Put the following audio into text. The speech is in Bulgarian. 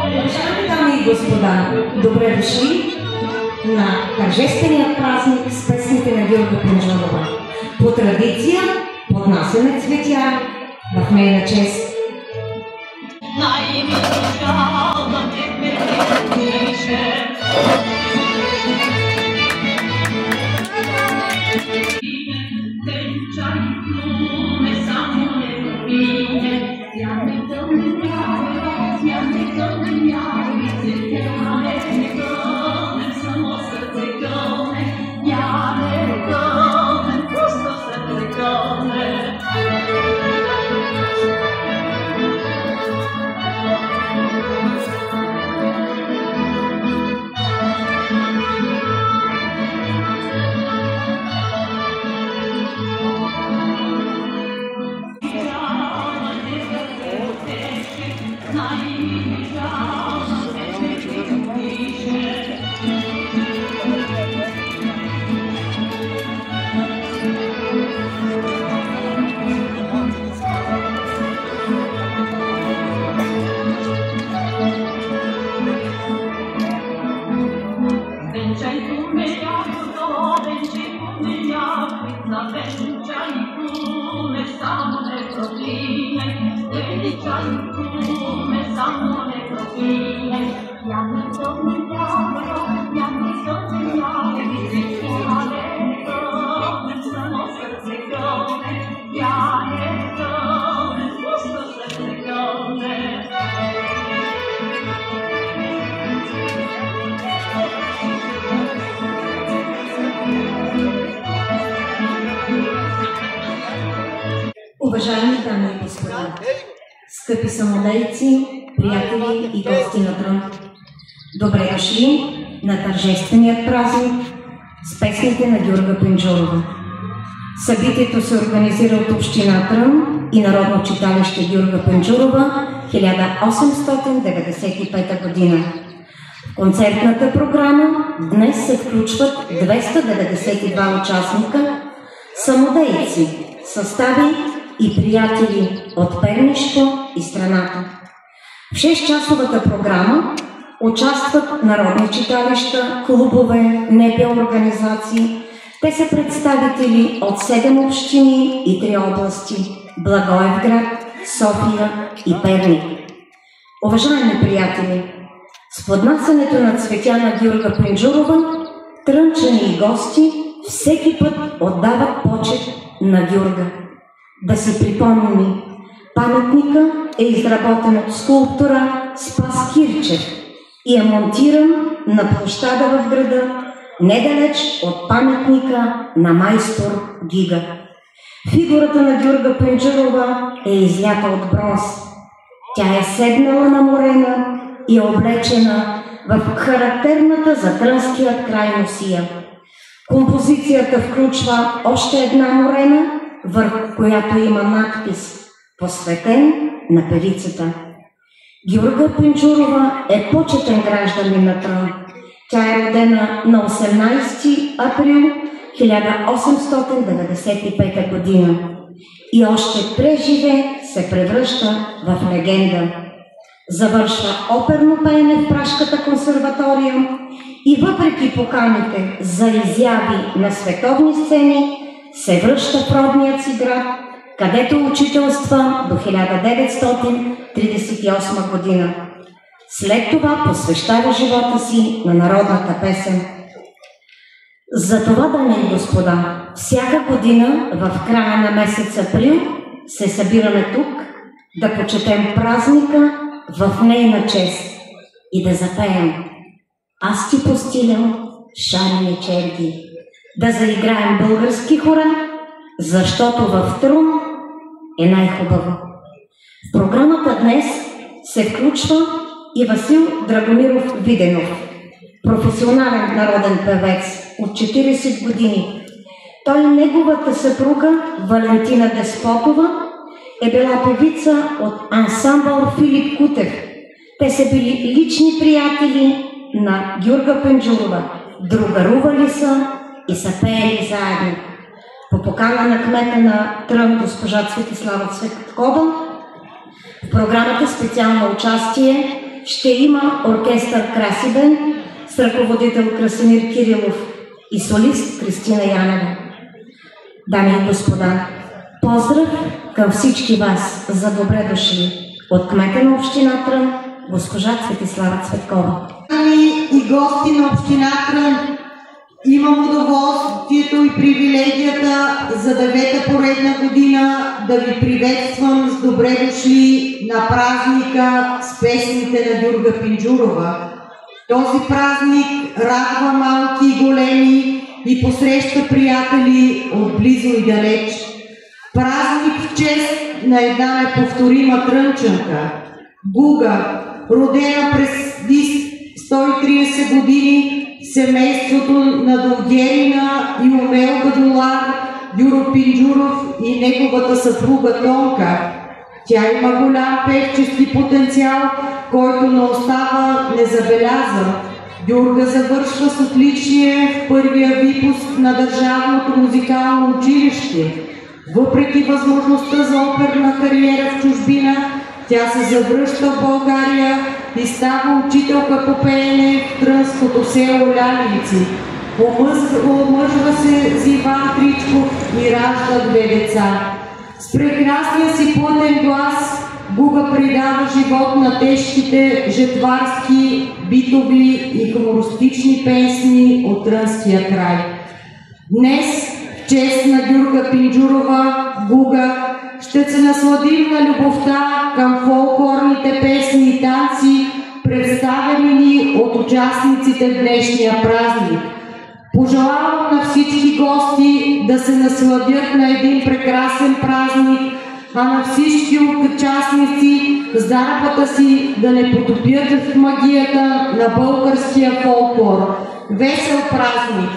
Уважаеми дами и господа, добре дошли на тържествения празник с песните на Георга Пенджорова. По традиция поднасяме цветя в нейна чест. Уважаеми дами и господа, скъпи самодейци, приятели и гости на Трън, добре дошли на тържественият празник с песните на Георга Пенджорова. Събитието се организира от община Трън и Народно читалище Георга Пенджорова 1895 година. В концертната програма днес се включват 292 участника, самодейци, състави и приятели от Пернишко и страната. В 6-часовата програма участват народни читалища, клубове, НПО организации. Те са представители от 7 общини и 3 области – Благоевград, София и Перник. Уважаеми приятели, с поднасянето на цветя на Георга Пенджорова, трънчани и гости всеки път отдават почет на Георга. Да си припомним, паметника е изработен от скулптора Спас Кирчев и е монтиран на площада в града, недалеч от паметника на майстор Гига. Фигурата на Георга Пенджорова е излята от бронз. Тя е седнала на морена и е облечена в характерната за трънският край носия. Композицията включва още една морена, върху която има надпис, посветен на певицата. Георга Пенджорова е почетен гражданин на Трън. Тя е родена на 18 април 1895 година и още преживе се превръща в легенда. Завършва оперно пеене в Пражката консерватория и въпреки поканите за изяви на световни сцени, се връща в родният си град, където учителства до 1938 година. След това посвещава живота си на народната песен. Затова, дами и господа, всяка година в края на месец април се събираме тук да почетем празника в нейна чест и да запеем "Аз ти постилям шарени черги", да заиграем български хора, защото в Трън е най-хубаво. В програмата днес се включва и Васил Драгомиров Виденов, професионален народен певец от 40 години. Той и неговата съпруга Валентина Деспотова е била певица от ансамбъл Филип Кутев. Те са били лични приятели на Георга Пенджорова, другарували са и са пеели заедно. по покана на кмета на Трън госпожа Цветислава Цветкова. В програмата специално участие ще има оркестър Красибен с ръководител Красимир Кирилов и солист Кристина Янева. Дами и господа, поздрав към всички вас за добре дошли от кмета на община Трън госпожа Цветислава Цветкова. И гости на община Трън, имам удоволствието и привилегията за 9-та поредна година да ви приветствам с добре дошли на празника с песните на Гюрга Пинджурова. Този празник радва малки и големи и посреща приятели от близо и далеч. Празник в чест на една неповторима трънчанка, Гуга, родена през 130 години в семейството на Довгерина и Умел Гадулар, Гюро Пинджуров и неговата съпруга Тонка. Тя има голям певчески потенциал, който не остава незабелязан. Гюрга завършва с отличие в първия випуск на Държавното музикално училище. Въпреки възможността за оперна кариера в чужбина, тя се завръща в България и става учителка по пеене в трънското село Лялинци. Омъжва се с Иван Тричков и ражда 2 деца. С прекрасния си плътен глас Гуга придава живот на тежките жетварски, битови и хумористични песни от трънския край. Днес, в чест на Гюрга Пинджурова, Гуга, ще се насладим на любовта към фолклорните песни и танци, представени ни от участниците в днешния празник. Пожелавам на всички гости да се насладят на един прекрасен празник, а на всички участници с дарбата си да не потопят в магията на българския фолклор. Весел празник!